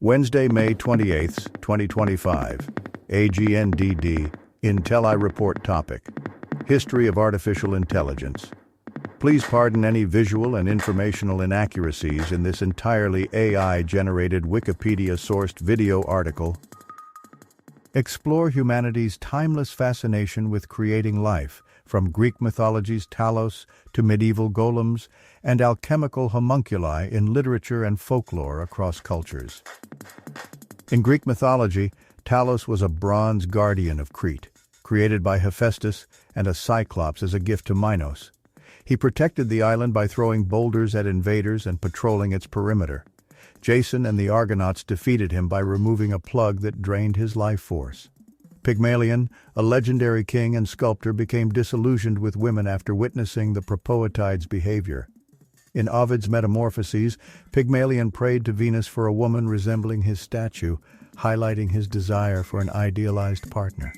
Wednesday, May 28th, 2025. AGNDD, intelliReport topic. History of Artificial Intelligence. Please pardon any visual and informational inaccuracies in this entirely AI-generated Wikipedia-sourced video article. Explore humanity's timeless fascination with creating life, from Greek mythology's Talos to medieval golems and alchemical homunculi in literature and folklore across cultures. In Greek mythology, Talos was a bronze guardian of Crete, created by Hephaestus and a cyclops as a gift to Minos. He protected the island by throwing boulders at invaders and patrolling its perimeter. Jason and the Argonauts defeated him by removing a plug that drained his life force. Pygmalion, a legendary king and sculptor, became disillusioned with women after witnessing the Propoetides' behavior. In Ovid's Metamorphoses, Pygmalion prayed to Venus for a woman resembling his statue, highlighting his desire for an idealized partner.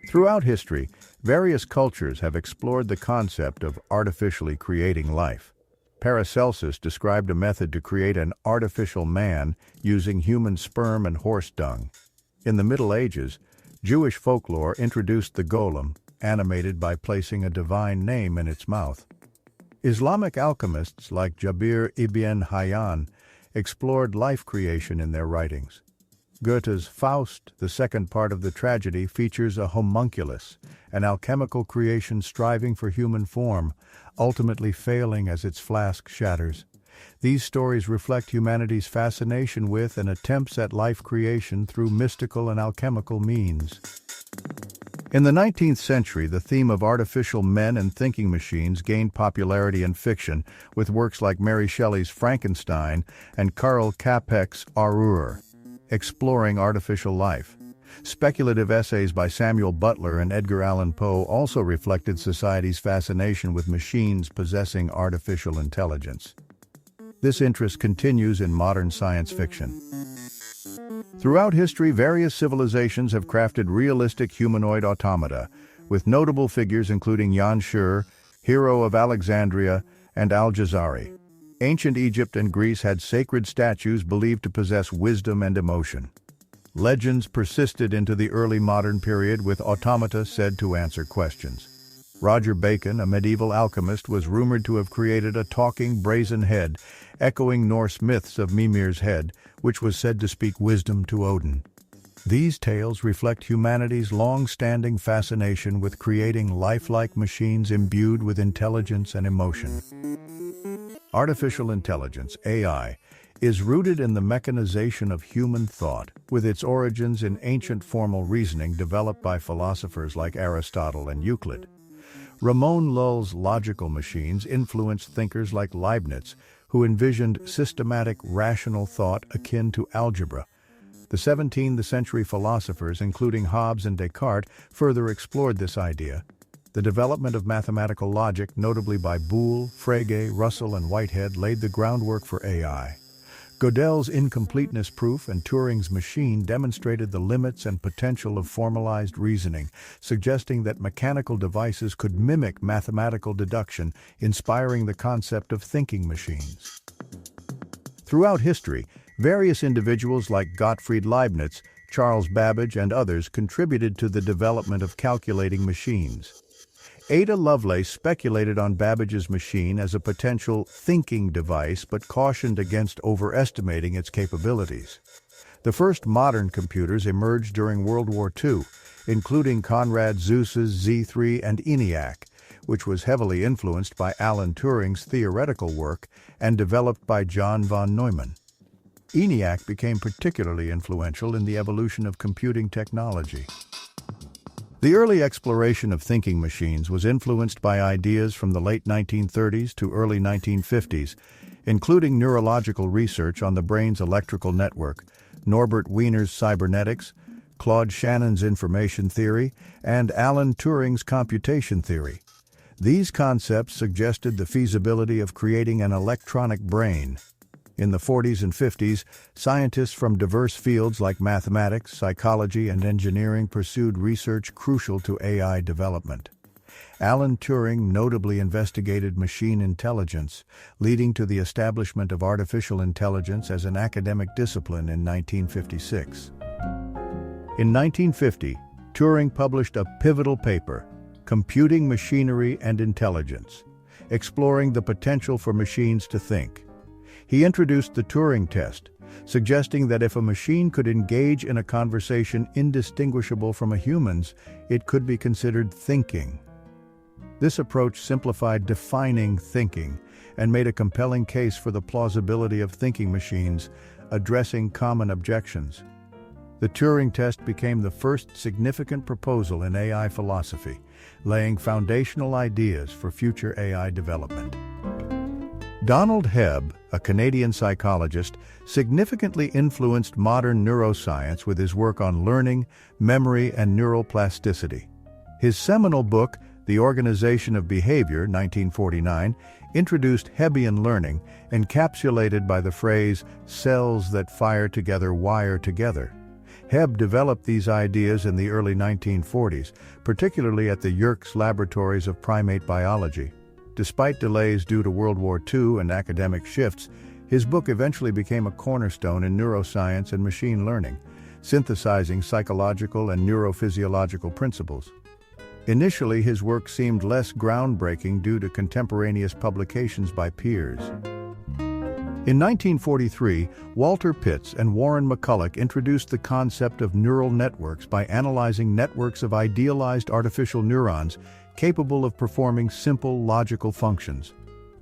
Throughout history, various cultures have explored the concept of artificially creating life. Paracelsus described a method to create an artificial man using human sperm and horse dung. In the Middle Ages, Jewish folklore introduced the golem, animated by placing a divine name in its mouth. Islamic alchemists like Jabir ibn Hayyan explored life creation in their writings. Goethe's Faust, the second part of the tragedy, features a homunculus, an alchemical creation striving for human form, ultimately failing as its flask shatters. These stories reflect humanity's fascination with and attempts at life creation through mystical and alchemical means. In the 19th century, the theme of artificial men and thinking machines gained popularity in fiction, with works like Mary Shelley's Frankenstein and Karl Capek's Aurore, exploring artificial life. Speculative essays by Samuel Butler and Edgar Allan Poe also reflected society's fascination with machines possessing artificial intelligence. This interest continues in modern science fiction. Throughout history, various civilizations have crafted realistic humanoid automata, with notable figures including Jan Schur, hero of Alexandria, and Al-Jazari. Ancient Egypt and Greece had sacred statues believed to possess wisdom and emotion. Legends persisted into the early modern period, with automata said to answer questions. Roger Bacon, a medieval alchemist, was rumored to have created a talking brazen head, echoing Norse myths of Mimir's head, which was said to speak wisdom to Odin. These tales reflect humanity's long-standing fascination with creating lifelike machines imbued with intelligence and emotion. Artificial intelligence, AI, is rooted in the mechanization of human thought, with its origins in ancient formal reasoning developed by philosophers like Aristotle and Euclid. Ramon Lull's logical machines influenced thinkers like Leibniz, who envisioned systematic, rational thought akin to algebra. The 17th century philosophers, including Hobbes and Descartes, further explored this idea. The development of mathematical logic, notably by Boole, Frege, Russell, and Whitehead, laid the groundwork for AI. Gödel's incompleteness proof and Turing's machine demonstrated the limits and potential of formalized reasoning, suggesting that mechanical devices could mimic mathematical deduction, inspiring the concept of thinking machines. Throughout history, various individuals like Gottfried Leibniz, Charles Babbage, and others contributed to the development of calculating machines. Ada Lovelace speculated on Babbage's machine as a potential thinking device, but cautioned against overestimating its capabilities. The first modern computers emerged during World War II, including Konrad Zus's Z3 and ENIAC, which was heavily influenced by Alan Turing's theoretical work and developed by John von Neumann. ENIAC became particularly influential in the evolution of computing technology. The early exploration of thinking machines was influenced by ideas from the late 1930s to early 1950s, including neurological research on the brain's electrical network, Norbert Wiener's cybernetics, Claude Shannon's information theory, and Alan Turing's computation theory. These concepts suggested the feasibility of creating an electronic brain. In the 40s and 50s, scientists from diverse fields like mathematics, psychology, and engineering pursued research crucial to AI development. Alan Turing notably investigated machine intelligence, leading to the establishment of artificial intelligence as an academic discipline in 1956. In 1950, Turing published a pivotal paper, Computing Machinery and Intelligence, exploring the potential for machines to think. He introduced the Turing test, suggesting that if a machine could engage in a conversation indistinguishable from a human's, it could be considered thinking. This approach simplified defining thinking and made a compelling case for the plausibility of thinking machines, addressing common objections. The Turing test became the first significant proposal in AI philosophy, laying foundational ideas for future AI development. Donald Hebb, a Canadian psychologist, significantly influenced modern neuroscience with his work on learning, memory, and neural plasticity. His seminal book, The Organization of Behavior, 1949, introduced Hebbian learning, encapsulated by the phrase, "cells that fire together wire together." Hebb developed these ideas in the early 1940s, particularly at the Yerkes Laboratories of Primate Biology. Despite delays due to World War II and academic shifts, his book eventually became a cornerstone in neuroscience and machine learning, synthesizing psychological and neurophysiological principles. Initially, his work seemed less groundbreaking due to contemporaneous publications by peers. In 1943, Walter Pitts and Warren McCulloch introduced the concept of neural networks by analyzing networks of idealized artificial neurons capable of performing simple logical functions.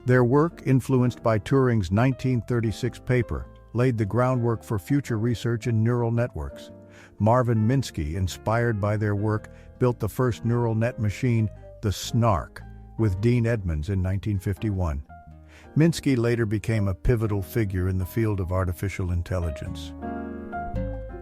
Their work, influenced by Turing's 1936 paper, laid the groundwork for future research in neural networks. Marvin Minsky, inspired by their work, built the first neural net machine, the SNARK, with Dean Edmonds in 1951. Minsky later became a pivotal figure in the field of artificial intelligence.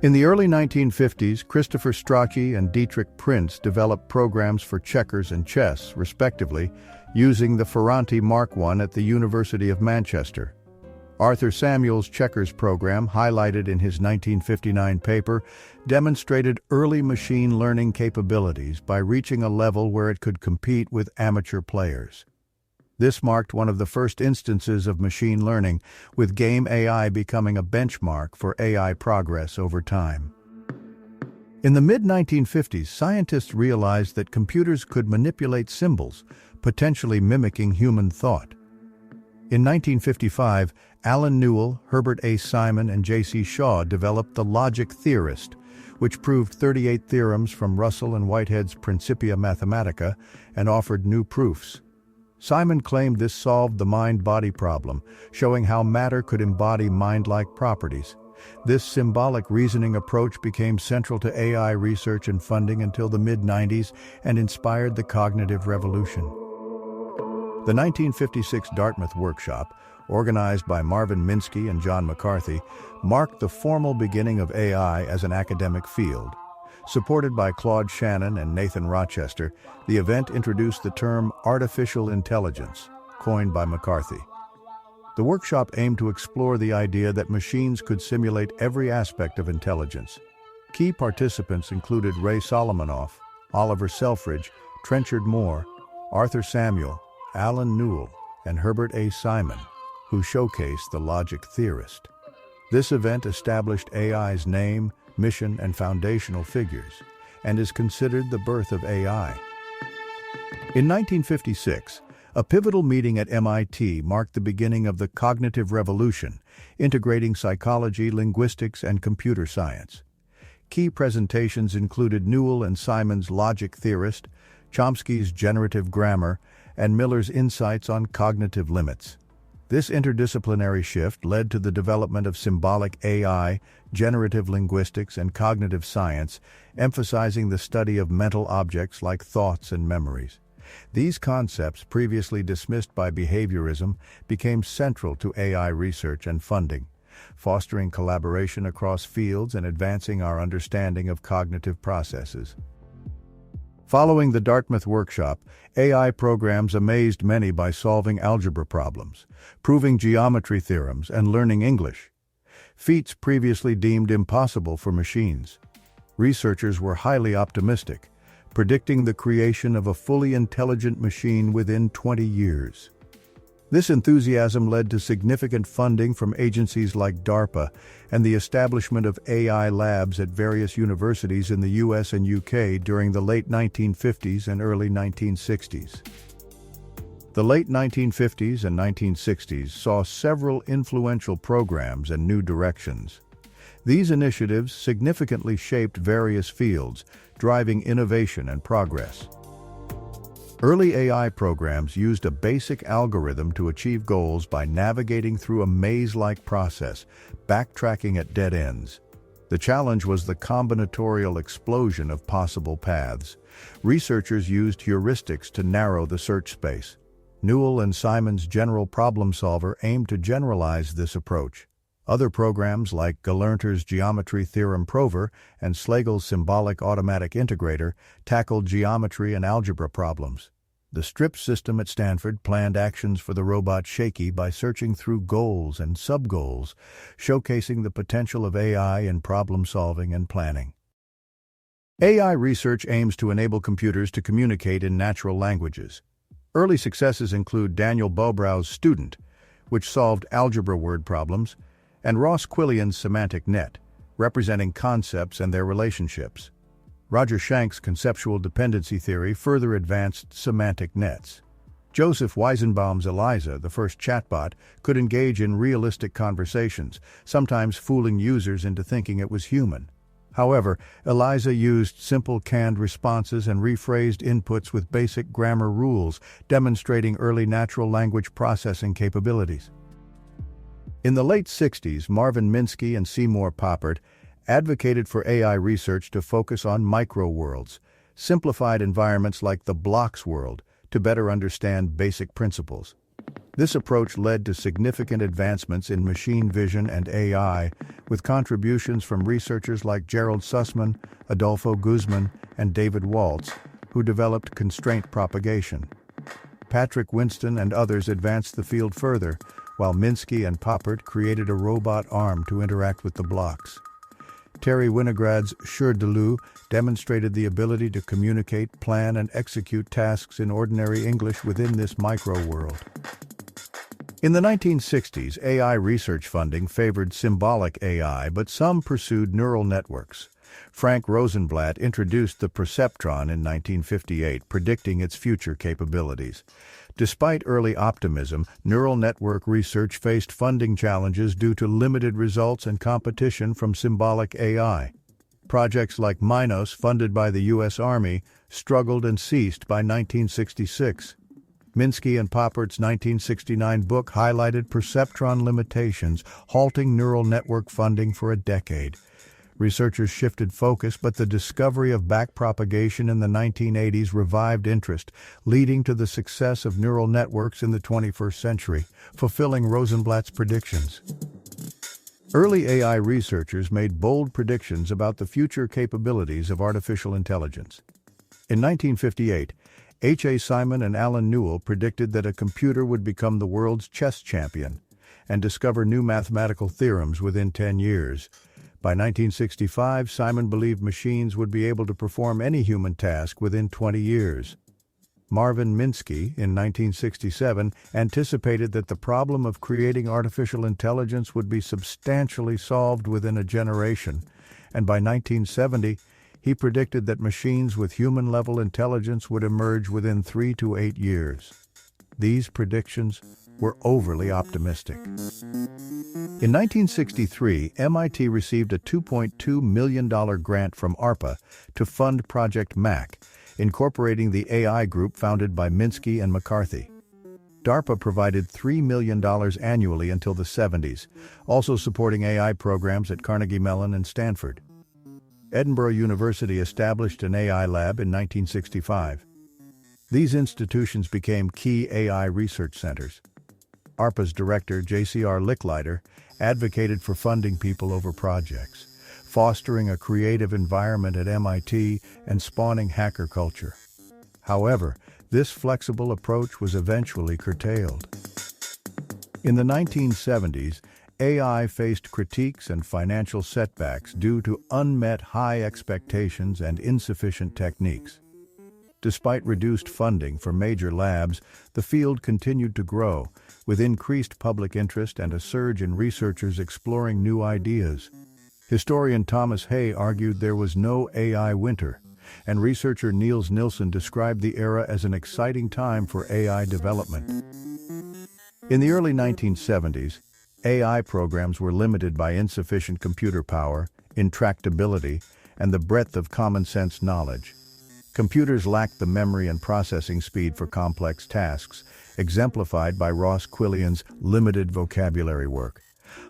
In the early 1950s, Christopher Strachey and Dietrich Prinz developed programs for checkers and chess, respectively, using the Ferranti Mark I at the University of Manchester. Arthur Samuel's checkers program, highlighted in his 1959 paper, demonstrated early machine learning capabilities by reaching a level where it could compete with amateur players. This marked one of the first instances of machine learning, with game AI becoming a benchmark for AI progress over time. In the mid-1950s, scientists realized that computers could manipulate symbols, potentially mimicking human thought. In 1955, Alan Newell, Herbert A. Simon, and J.C. Shaw developed the logic theorist, which proved 38 theorems from Russell and Whitehead's Principia Mathematica and offered new proofs. Simon claimed this solved the mind-body problem, showing how matter could embody mind-like properties. This symbolic reasoning approach became central to AI research and funding until the mid-90s and inspired the cognitive revolution. The 1956 Dartmouth Workshop, organized by Marvin Minsky and John McCarthy, marked the formal beginning of AI as an academic field. Supported by Claude Shannon and Nathan Rochester, the event introduced the term artificial intelligence, coined by McCarthy. The workshop aimed to explore the idea that machines could simulate every aspect of intelligence. Key participants included Ray Solomonoff, Oliver Selfridge, Trenchard Moore, Arthur Samuel, Alan Newell, and Herbert A. Simon, who showcased the logic theorist. This event established AI's name, mission, and foundational figures, and is considered the birth of AI. In 1956, a pivotal meeting at MIT marked the beginning of the cognitive revolution, integrating psychology, linguistics, and computer science. Key presentations included Newell and Simon's Logic Theorist, Chomsky's Generative Grammar, and Miller's insights on cognitive limits. This interdisciplinary shift led to the development of symbolic AI, generative linguistics, and cognitive science, emphasizing the study of mental objects like thoughts and memories. These concepts, previously dismissed by behaviorism, became central to AI research and funding, fostering collaboration across fields and advancing our understanding of cognitive processes. Following the Dartmouth Workshop, AI programs amazed many by solving algebra problems, proving geometry theorems, and learning English, feats previously deemed impossible for machines. Researchers were highly optimistic, predicting the creation of a fully intelligent machine within 20 years. This enthusiasm led to significant funding from agencies like DARPA and the establishment of AI labs at various universities in the US and UK during the late 1950s and early 1960s. The late 1950s and 1960s saw several influential programs and new directions. These initiatives significantly shaped various fields, driving innovation and progress. Early AI programs used a basic algorithm to achieve goals by navigating through a maze-like process, backtracking at dead ends. The challenge was the combinatorial explosion of possible paths. Researchers used heuristics to narrow the search space. Newell and Simon's general problem solver aimed to generalize this approach. Other programs like Galerner's geometry theorem prover and Slagle's symbolic automatic integrator tackled geometry and algebra problems. The STRIP system at Stanford planned actions for the robot Shaky by searching through goals and sub-goals, showcasing the potential of AI in problem-solving and planning. AI research aims to enable computers to communicate in natural languages. Early successes include Daniel Bobrow's Student, which solved algebra word problems, and Ross Quillian's semantic net, representing concepts and their relationships. Roger Shank's conceptual dependency theory further advanced semantic nets. Joseph Weizenbaum's ELIZA, the first chatbot, could engage in realistic conversations, sometimes fooling users into thinking it was human. However, ELIZA used simple canned responses and rephrased inputs with basic grammar rules, demonstrating early natural language processing capabilities. In the late 60s, Marvin Minsky and Seymour Papert advocated for AI research to focus on micro-worlds, simplified environments like the blocks world, to better understand basic principles. This approach led to significant advancements in machine vision and AI, with contributions from researchers like Gerald Sussman, Adolfo Guzman, and David Waltz, who developed constraint propagation. Patrick Winston and others advanced the field further, while Minsky and Papert created a robot arm to interact with the blocks. Terry Winograd's Sure-de-Lou demonstrated the ability to communicate, plan, and execute tasks in ordinary English within this micro-world. In the 1960s, AI research funding favored symbolic AI, but some pursued neural networks. Frank Rosenblatt introduced the perceptron in 1958, predicting its future capabilities. Despite early optimism, neural network research faced funding challenges due to limited results and competition from symbolic AI. Projects like Minos, funded by the U.S. Army, struggled and ceased by 1966. Minsky and Papert's 1969 book highlighted perceptron limitations, halting neural network funding for a decade. Researchers shifted focus, but the discovery of backpropagation in the 1980s revived interest, leading to the success of neural networks in the 21st century, fulfilling Rosenblatt's predictions. Early AI researchers made bold predictions about the future capabilities of artificial intelligence. In 1958, H.A. Simon and Alan Newell predicted that a computer would become the world's chess champion and discover new mathematical theorems within 10 years. By 1965, Simon believed machines would be able to perform any human task within 20 years. Marvin Minsky, in 1967, anticipated that the problem of creating artificial intelligence would be substantially solved within a generation, and by 1970, he predicted that machines with human-level intelligence would emerge within 3 to 8 years. These predictions were overly optimistic. In 1963, MIT received a $2.2 million grant from ARPA to fund Project Mac, incorporating the AI group founded by Minsky and McCarthy. DARPA provided $3 million annually until the 70s, also supporting AI programs at Carnegie Mellon and Stanford. Edinburgh University established an AI lab in 1965. These institutions became key AI research centers. ARPA's director, J.C.R. Licklider, advocated for funding people over projects, fostering a creative environment at MIT and spawning hacker culture. However, this flexible approach was eventually curtailed. In the 1970s, AI faced critiques and financial setbacks due to unmet high expectations and insufficient techniques. Despite reduced funding for major labs, the field continued to grow, with increased public interest and a surge in researchers exploring new ideas. Historian Thomas Hay argued there was no AI winter, and researcher Niels Nilsson described the era as an exciting time for AI development. In the early 1970s, AI programs were limited by insufficient computer power, intractability, and the breadth of common-sense knowledge. Computers lacked the memory and processing speed for complex tasks, exemplified by Ross Quillian's limited vocabulary work.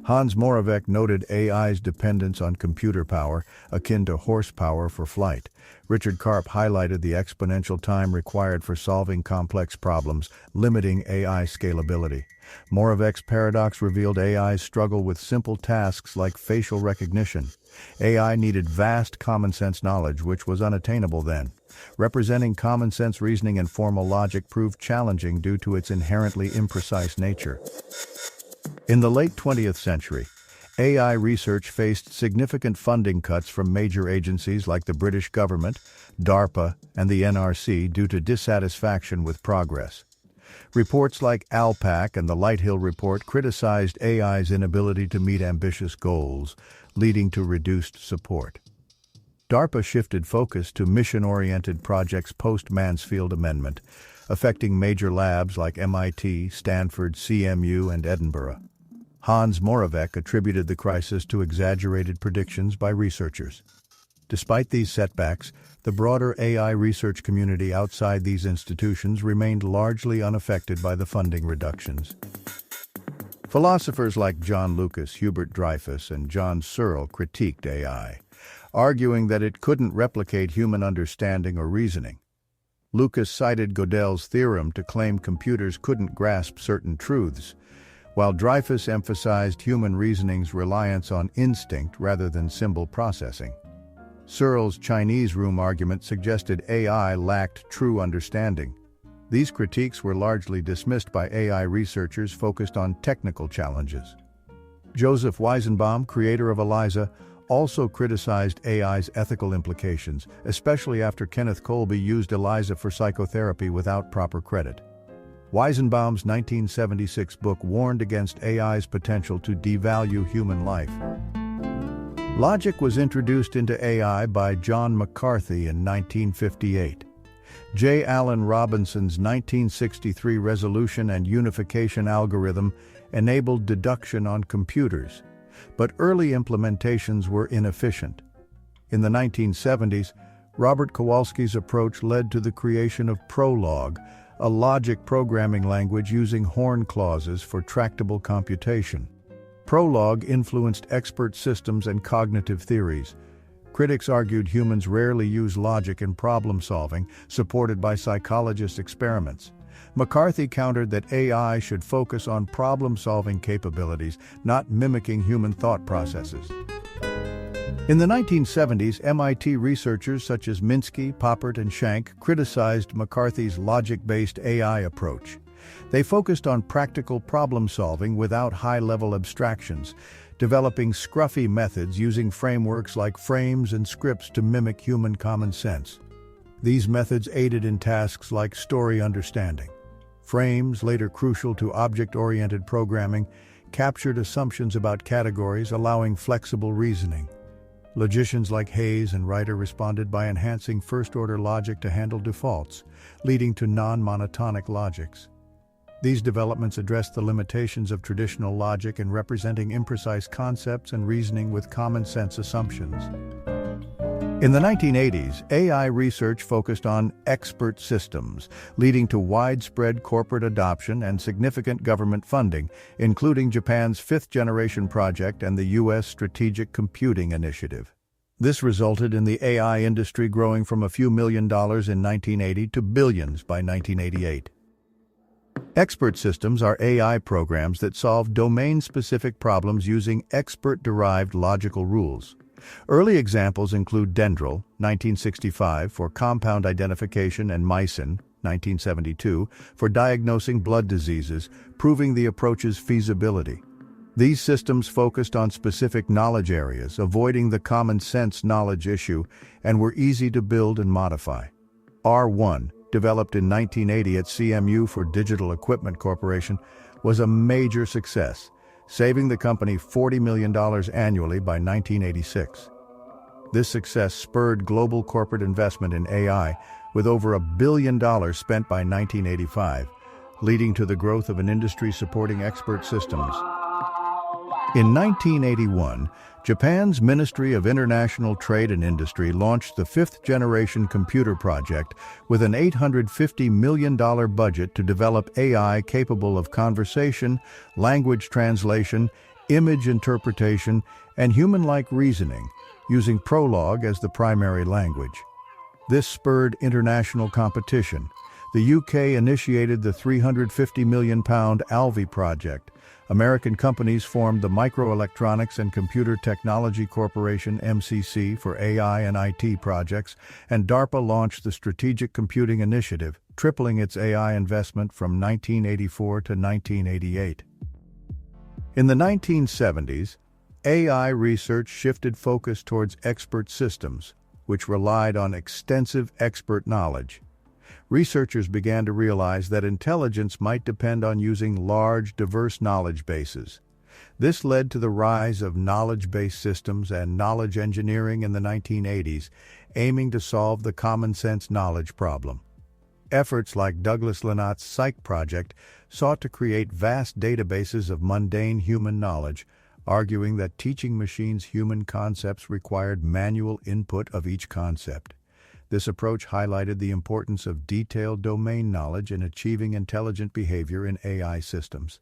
Hans Moravec noted AI's dependence on computer power, akin to horsepower for flight. Richard Karp highlighted the exponential time required for solving complex problems, limiting AI scalability. Moravec's paradox revealed AI's struggle with simple tasks like facial recognition. AI needed vast common-sense knowledge, which was unattainable then. Representing common-sense reasoning and formal logic proved challenging due to its inherently imprecise nature. In the late 20th century, AI research faced significant funding cuts from major agencies like the British government, DARPA, and the NRC due to dissatisfaction with progress. Reports like ALPAC and the Lighthill Report criticized AI's inability to meet ambitious goals, leading to reduced support. DARPA shifted focus to mission-oriented projects post-Mansfield Amendment, affecting major labs like MIT, Stanford, CMU, and Edinburgh. Hans Moravec attributed the crisis to exaggerated predictions by researchers. Despite these setbacks, the broader AI research community outside these institutions remained largely unaffected by the funding reductions. Philosophers like John Lucas, Hubert Dreyfus, and John Searle critiqued AI, arguing that it couldn't replicate human understanding or reasoning. Lucas cited Gödel's theorem to claim computers couldn't grasp certain truths, while Dreyfus emphasized human reasoning's reliance on instinct rather than symbol processing. Searle's Chinese room argument suggested AI lacked true understanding. These critiques were largely dismissed by AI researchers focused on technical challenges. Joseph Weizenbaum, creator of ELIZA, also criticized AI's ethical implications, especially after Kenneth Colby used ELIZA for psychotherapy without proper credit. Weizenbaum's 1976 book warned against AI's potential to devalue human life. Logic was introduced into AI by John McCarthy in 1958. J. Allen Robinson's 1963 resolution and unification algorithm enabled deduction on computers, but early implementations were inefficient. In the 1970s, Robert Kowalski's approach led to the creation of Prolog, a logic programming language using horn clauses for tractable computation. Prolog influenced expert systems and cognitive theories. Critics argued humans rarely use logic in problem-solving, supported by psychologist experiments. McCarthy countered that AI should focus on problem-solving capabilities, not mimicking human thought processes. In the 1970s, MIT researchers such as Minsky, Poppert, and Shank criticized McCarthy's logic-based AI approach. They focused on practical problem-solving without high-level abstractions, developing scruffy methods using frameworks like frames and scripts to mimic human common sense. These methods aided in tasks like story understanding. Frames, later crucial to object-oriented programming, captured assumptions about categories, allowing flexible reasoning. Logicians like Hayes and Reiter responded by enhancing first-order logic to handle defaults, leading to non-monotonic logics. These developments addressed the limitations of traditional logic in representing imprecise concepts and reasoning with common-sense assumptions. In the 1980s, AI research focused on expert systems, leading to widespread corporate adoption and significant government funding, including Japan's fifth-generation project and the U.S. Strategic Computing Initiative. This resulted in the AI industry growing from a few $1 million in 1980 to billions by 1988. Expert systems are AI programs that solve domain-specific problems using expert-derived logical rules. Early examples include Dendrel, 1965, for compound identification, and Mycin, 1972, for diagnosing blood diseases, proving the approach's feasibility. These systems focused on specific knowledge areas, avoiding the common-sense knowledge issue, and were easy to build and modify. R1, developed in 1980 at CMU for Digital Equipment Corporation, was a major success, saving the company $40 million annually by 1986. This success spurred global corporate investment in AI, with over $1 billion spent by 1985, leading to the growth of an industry supporting expert systems. In 1981, Japan's Ministry of International Trade and Industry launched the fifth-generation computer project with an $850 million budget to develop AI capable of conversation, language translation, image interpretation, and human-like reasoning, using Prolog as the primary language. This spurred international competition. The UK initiated the £350 million ALVI project. American companies formed the Microelectronics and Computer Technology Corporation (MCC) for AI and IT projects, and DARPA launched the Strategic Computing Initiative, tripling its AI investment from 1984 to 1988. In the 1970s, AI research shifted focus towards expert systems, which relied on extensive expert knowledge. Researchers began to realize that intelligence might depend on using large, diverse knowledge bases. This led to the rise of knowledge-based systems and knowledge engineering in the 1980s, aiming to solve the common-sense knowledge problem. Efforts like Douglas Lenat's Psych project sought to create vast databases of mundane human knowledge, arguing that teaching machines human concepts required manual input of each concept. This approach highlighted the importance of detailed domain knowledge in achieving intelligent behavior in AI systems.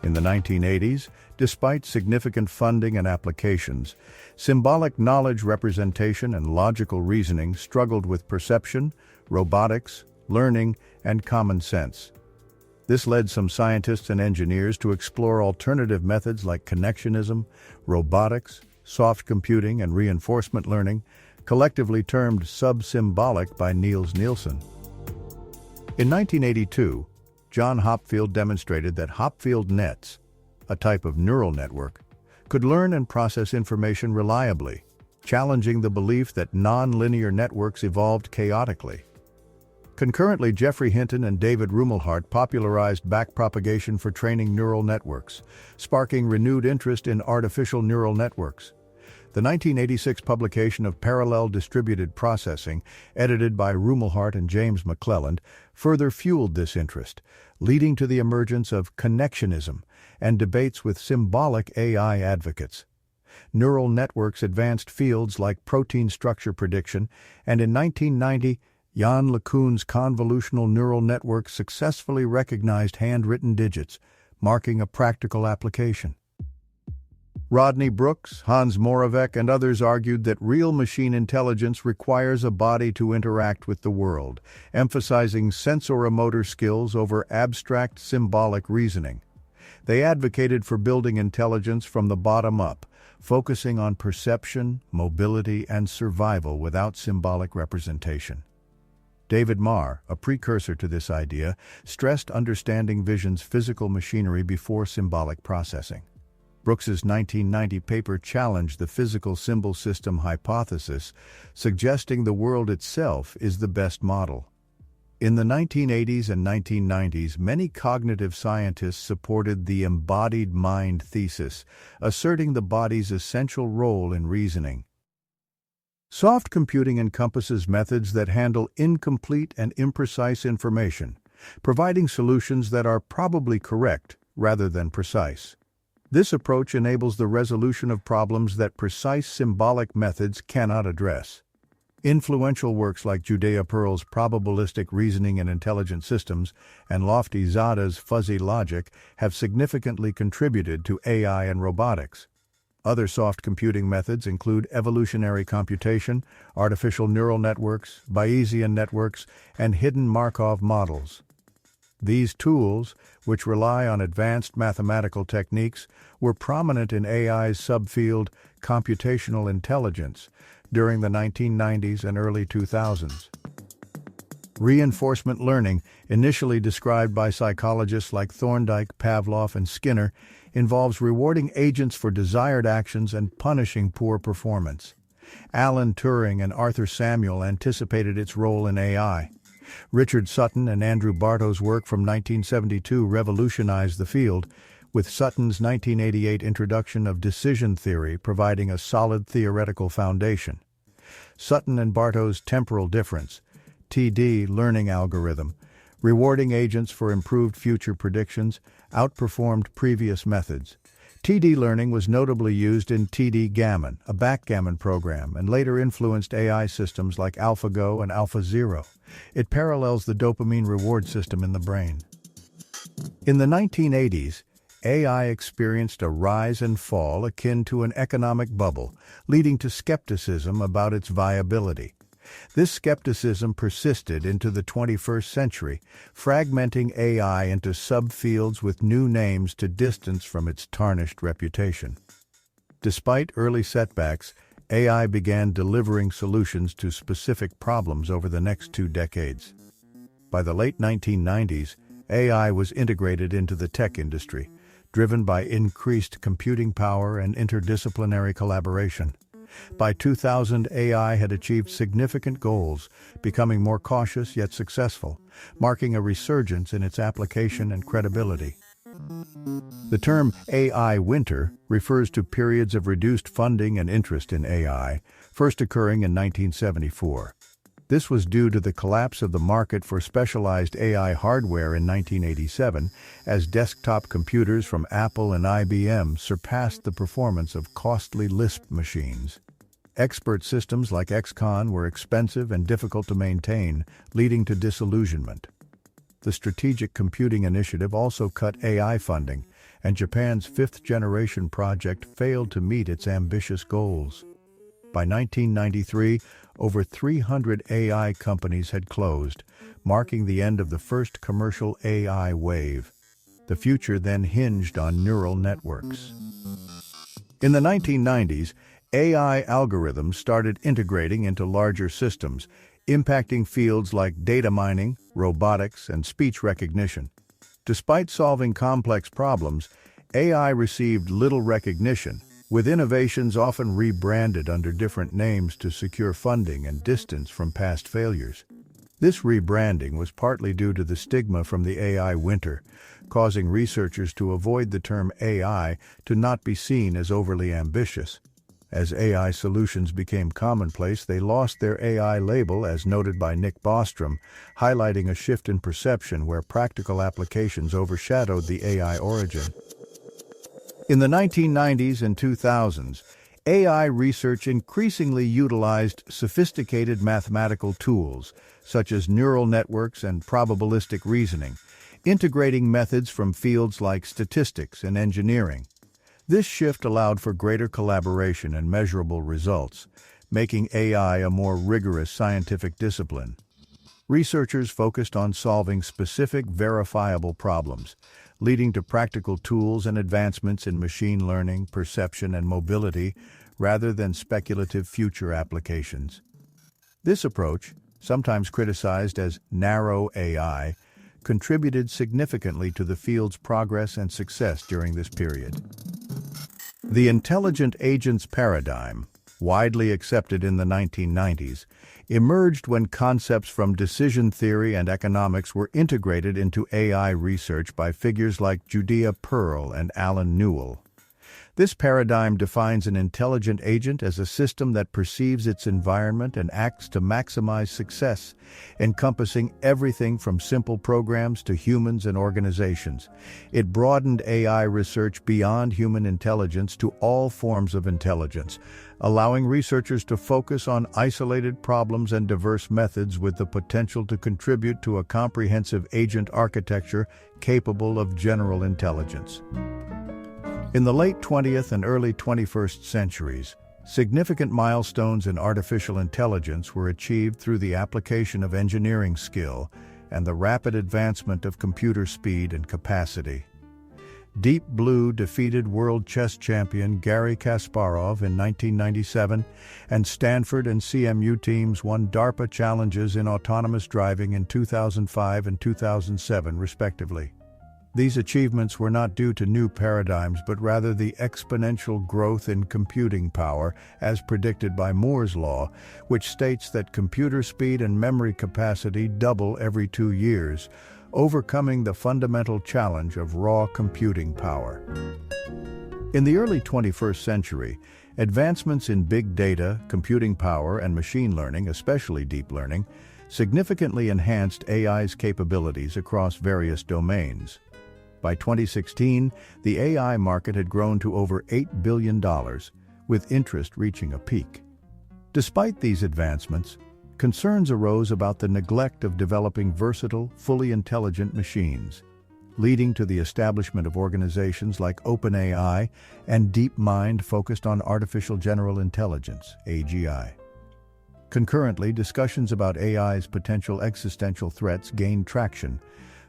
In the 1980s, despite significant funding and applications, symbolic knowledge representation and logical reasoning struggled with perception, robotics, learning, and common sense. This led some scientists and engineers to explore alternative methods like connectionism, robotics, soft computing, and reinforcement learning, collectively termed sub-symbolic by Niels Nielsen. In 1982, John Hopfield demonstrated that Hopfield nets, a type of neural network, could learn and process information reliably, challenging the belief that non-linear networks evolved chaotically. Concurrently, Geoffrey Hinton and David Rumelhart popularized backpropagation for training neural networks, sparking renewed interest in artificial neural networks. The 1986 publication of Parallel Distributed Processing, edited by Rumelhart and James McClelland, further fueled this interest, leading to the emergence of connectionism and debates with symbolic AI advocates. Neural networks advanced fields like protein structure prediction, and in 1990, Yann LeCun's convolutional neural network successfully recognized handwritten digits, marking a practical application. Rodney Brooks, Hans Moravec, and others argued that real machine intelligence requires a body to interact with the world, emphasizing sensoromotor skills over abstract symbolic reasoning. They advocated for building intelligence from the bottom up, focusing on perception, mobility, and survival without symbolic representation. David Marr, a precursor to this idea, stressed understanding vision's physical machinery before symbolic processing. Brooks's 1990 paper challenged the physical symbol system hypothesis, suggesting the world itself is the best model. In the 1980s and 1990s, many cognitive scientists supported the embodied mind thesis, asserting the body's essential role in reasoning. Soft computing encompasses methods that handle incomplete and imprecise information, providing solutions that are probably correct rather than precise. This approach enables the resolution of problems that precise symbolic methods cannot address. Influential works like Judea Pearl's Probabilistic Reasoning in Intelligent Systems and Lofty Zada's Fuzzy Logic have significantly contributed to AI and robotics. Other soft computing methods include evolutionary computation, artificial neural networks, Bayesian networks, and hidden Markov models. These tools, which rely on advanced mathematical techniques, were prominent in AI's subfield computational intelligence during the 1990s and early 2000s. Reinforcement learning, initially described by psychologists like Thorndike, Pavlov, and Skinner, involves rewarding agents for desired actions and punishing poor performance. Alan Turing and Arthur Samuel anticipated its role in AI. Richard Sutton and Andrew Barto's work from 1972 revolutionized the field, with Sutton's 1988 introduction of decision theory providing a solid theoretical foundation. Sutton and Barto's temporal difference, TD learning algorithm, rewarding agents for improved future predictions, outperformed previous methods. TD learning was notably used in TD Gammon, a backgammon program, and later influenced AI systems like AlphaGo and AlphaZero. It parallels the dopamine reward system in the brain. In the 1980s, AI experienced a rise and fall akin to an economic bubble, leading to skepticism about its viability. This skepticism persisted into the 21st century, fragmenting AI into subfields with new names to distance from its tarnished reputation. Despite early setbacks, AI began delivering solutions to specific problems over the next 2 decades. By the late 1990s, AI was integrated into the tech industry, driven by increased computing power and interdisciplinary collaboration. By 2000, AI had achieved significant goals, becoming more cautious yet successful, marking a resurgence in its application and credibility. The term AI winter refers to periods of reduced funding and interest in AI, first occurring in 1974. This was due to the collapse of the market for specialized AI hardware in 1987, as desktop computers from Apple and IBM surpassed the performance of costly Lisp machines. Expert systems like XCon were expensive and difficult to maintain, leading to disillusionment. The Strategic Computing Initiative also cut AI funding, and Japan's fifth-generation project failed to meet its ambitious goals. By 1993, over 300 AI companies had closed, marking the end of the first commercial AI wave. The future then hinged on neural networks. In the 1990s, AI algorithms started integrating into larger systems, impacting fields like data mining, robotics, and speech recognition. Despite solving complex problems, AI received little recognition, with innovations often rebranded under different names to secure funding and distance from past failures. This rebranding was partly due to the stigma from the AI winter, causing researchers to avoid the term AI to not be seen as overly ambitious. As AI solutions became commonplace, they lost their AI label, as noted by Nick Bostrom, highlighting a shift in perception where practical applications overshadowed the AI origin. In the 1990s and 2000s, AI research increasingly utilized sophisticated mathematical tools, such as neural networks and probabilistic reasoning, integrating methods from fields like statistics and engineering. This shift allowed for greater collaboration and measurable results, making AI a more rigorous scientific discipline. Researchers focused on solving specific, verifiable problems, leading to practical tools and advancements in machine learning, perception, and mobility, rather than speculative future applications. This approach, sometimes criticized as narrow AI, contributed significantly to the field's progress and success during this period. The intelligent agents paradigm, widely accepted in the 1990s, emerged when concepts from decision theory and economics were integrated into AI research by figures like Judea Pearl and Alan Newell. This paradigm defines an intelligent agent as a system that perceives its environment and acts to maximize success, encompassing everything from simple programs to humans and organizations. It broadened AI research beyond human intelligence to all forms of intelligence, allowing researchers to focus on isolated problems and diverse methods with the potential to contribute to a comprehensive agent architecture capable of general intelligence. In the late 20th and early 21st centuries, significant milestones in artificial intelligence were achieved through the application of engineering skill and the rapid advancement of computer speed and capacity. Deep Blue defeated world chess champion Garry Kasparov in 1997, and Stanford and CMU teams won DARPA challenges in autonomous driving in 2005 and 2007, respectively. These achievements were not due to new paradigms, but rather the exponential growth in computing power, as predicted by Moore's law, which states that computer speed and memory capacity double every 2 years, overcoming the fundamental challenge of raw computing power. In the early 21st century, advancements in big data, computing power, and machine learning, especially deep learning, significantly enhanced AI's capabilities across various domains. By 2016, the AI market had grown to over $8 billion, with interest reaching a peak. Despite these advancements, concerns arose about the neglect of developing versatile, fully intelligent machines, leading to the establishment of organizations like OpenAI and DeepMind focused on artificial general intelligence, AGI. Concurrently, discussions about AI's potential existential threats gained traction,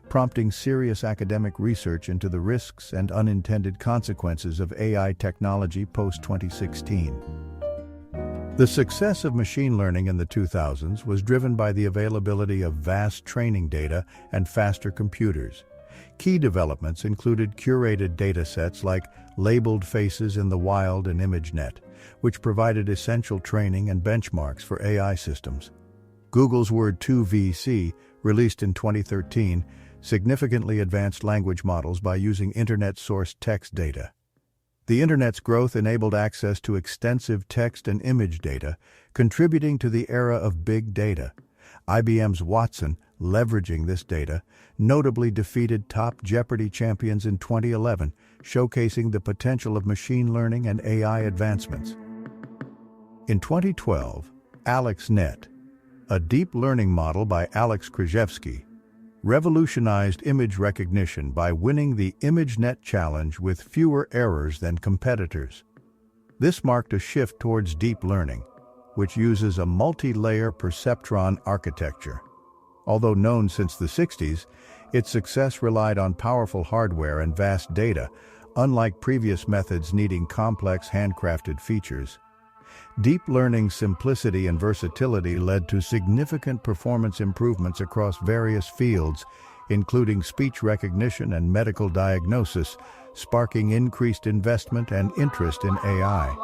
prompting serious academic research into the risks and unintended consequences of AI technology post-2016. The success of machine learning in the 2000s was driven by the availability of vast training data and faster computers. Key developments included curated datasets like labeled faces in the wild and ImageNet, which provided essential training and benchmarks for AI systems. Google's Word2 VC, released in 2013, significantly advanced language models by using internet-sourced text data. The Internet's growth enabled access to extensive text and image data, contributing to the era of big data. IBM's Watson, leveraging this data, notably defeated top Jeopardy champions in 2011, showcasing the potential of machine learning and AI advancements. In 2012, AlexNet, a deep learning model by Alex Krzyzewski, revolutionized image recognition by winning the ImageNet challenge with fewer errors than competitors. This marked a shift towards deep learning, which uses a multi-layer perceptron architecture. Although known since the 60s, its success relied on powerful hardware and vast data, unlike previous methods needing complex handcrafted features. Deep learning's simplicity and versatility led to significant performance improvements across various fields, including speech recognition and medical diagnosis, sparking increased investment and interest in AI.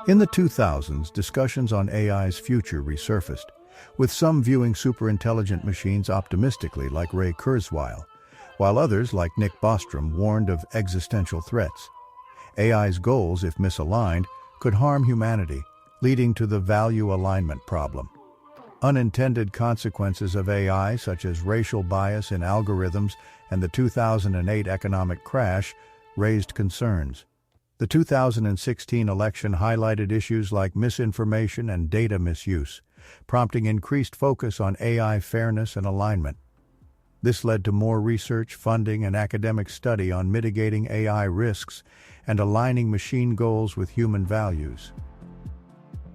In the 2000s, discussions on AI's future resurfaced, with some viewing superintelligent machines optimistically like Ray Kurzweil, while others like Nick Bostrom warned of existential threats. AI's goals, if misaligned, could harm humanity, leading to the value alignment problem. Unintended consequences of AI, such as racial bias in algorithms and the 2008 economic crash, raised concerns. The 2016 election highlighted issues like misinformation and data misuse, prompting increased focus on AI fairness and alignment. This led to more research, funding, and academic study on mitigating AI risks and aligning machine goals with human values.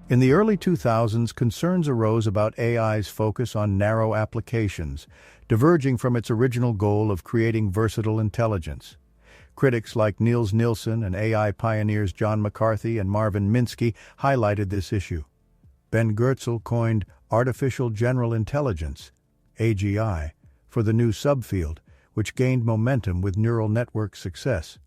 In the early 2000s, concerns arose about AI's focus on narrow applications, diverging from its original goal of creating versatile intelligence. Critics like Niels Nielsen and AI pioneers John McCarthy and Marvin Minsky highlighted this issue. Ben Goertzel coined artificial general intelligence, AGI, for the new subfield, which gained momentum with neural network success.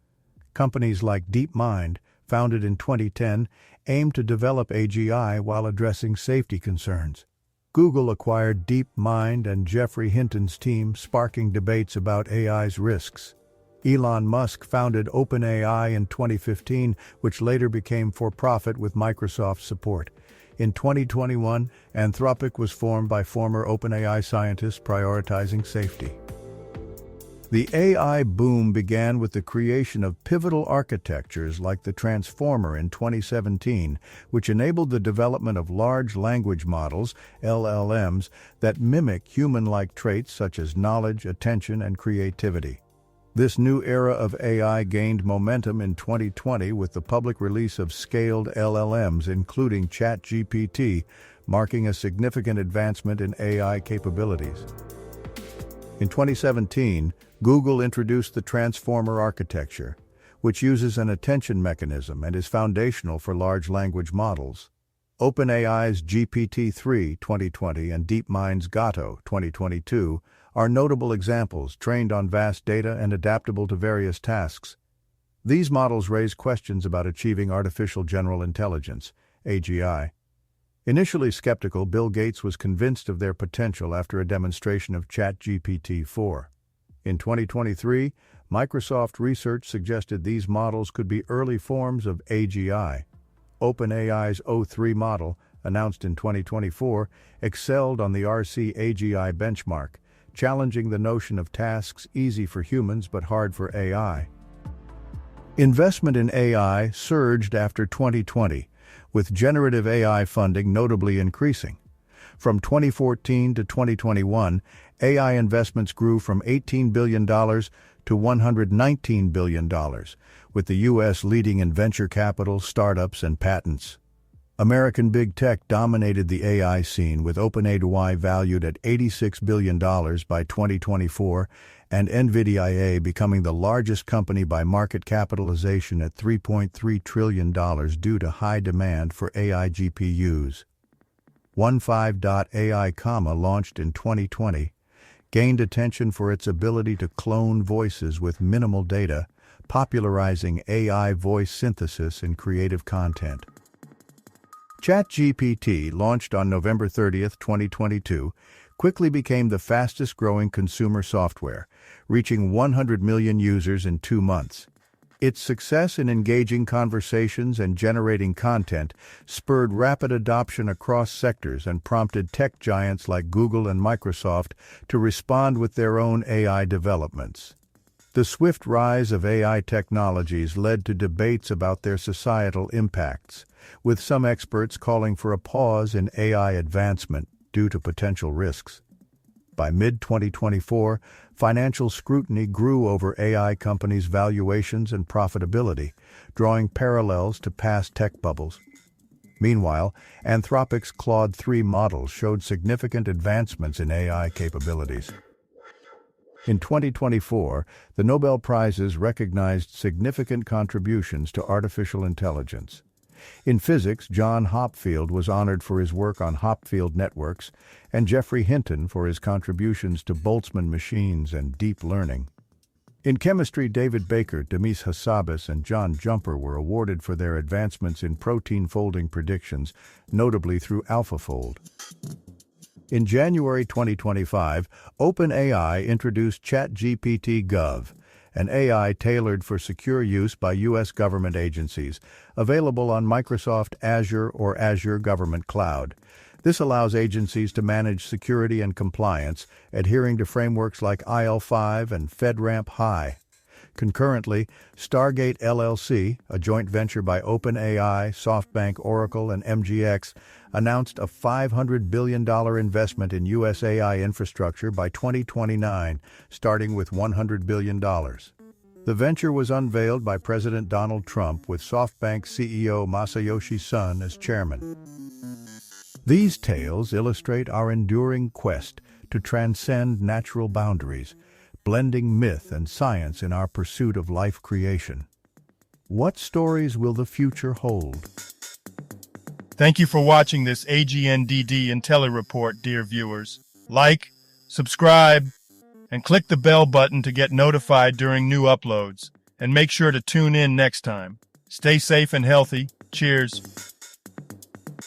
Companies like DeepMind, founded in 2010, aim to develop AGI while addressing safety concerns. Google acquired DeepMind and Geoffrey Hinton's team, sparking debates about AI's risks. Elon Musk founded OpenAI in 2015, which later became for-profit with Microsoft's support. In 2021, Anthropic was formed by former OpenAI scientists prioritizing safety. The AI boom began with the creation of pivotal architectures like the Transformer in 2017, which enabled the development of large language models, LLMs, that mimic human-like traits such as knowledge, attention, and creativity. This new era of AI gained momentum in 2020 with the public release of scaled LLMs, including ChatGPT, marking a significant advancement in AI capabilities. In 2017, Google introduced the Transformer architecture, which uses an attention mechanism and is foundational for large language models. OpenAI's GPT-3 2020 and DeepMind's Gato 2022 are notable examples, trained on vast data and adaptable to various tasks. These models raise questions about achieving artificial general intelligence, AGI. Initially skeptical, Bill Gates was convinced of their potential after a demonstration of ChatGPT-4. In 2023, Microsoft research suggested these models could be early forms of AGI. OpenAI's O3 model, announced in 2024, excelled on the RC-AGI benchmark, challenging the notion of tasks easy for humans but hard for AI. Investment in AI surged after 2020, with generative AI funding notably increasing. From 2014 to 2021, AI investments grew from $18 billion to $119 billion, with the U.S. leading in venture capital, startups, and patents. American big tech dominated the AI scene, with OpenAI valued at $86 billion by 2024, and NVIDIA becoming the largest company by market capitalization at $3.3 trillion due to high demand for AI GPUs. 15.ai, launched in 2020, gained attention for its ability to clone voices with minimal data, popularizing AI voice synthesis in creative content. ChatGPT, launched on November 30, 2022, quickly became the fastest-growing consumer software, reaching 100 million users in 2 months. Its success in engaging conversations and generating content spurred rapid adoption across sectors and prompted tech giants like Google and Microsoft to respond with their own AI developments. The swift rise of AI technologies led to debates about their societal impacts, with some experts calling for a pause in AI advancement due to potential risks. By mid-2024, financial scrutiny grew over AI companies' valuations and profitability, drawing parallels to past tech bubbles. Meanwhile, Anthropic's Claude 3 model showed significant advancements in AI capabilities. In 2024, the Nobel Prizes recognized significant contributions to artificial intelligence. In physics, John Hopfield was honored for his work on Hopfield networks, and Geoffrey Hinton for his contributions to Boltzmann machines and deep learning. In chemistry, David Baker, Demis Hassabis, and John Jumper were awarded for their advancements in protein folding predictions, notably through AlphaFold. In January 2025, OpenAI introduced ChatGPT Gov, an AI tailored for secure use by U.S. government agencies, available on Microsoft Azure or Azure Government Cloud. This allows agencies to manage security and compliance, adhering to frameworks like IL5 and FedRAMP High. Concurrently, Stargate LLC, a joint venture by OpenAI, SoftBank, Oracle, and MGX, announced a $500 billion investment in U.S. AI infrastructure by 2029, starting with $100 billion. The venture was unveiled by President Donald Trump, with SoftBank CEO Masayoshi Son as chairman. These tales illustrate our enduring quest to transcend natural boundaries, blending myth and science in our pursuit of life creation. What stories will the future hold? Thank you for watching this AGNDD intelliReport, dear viewers. Like, subscribe, and click the bell button to get notified during new uploads. And make sure to tune in next time. Stay safe and healthy. Cheers.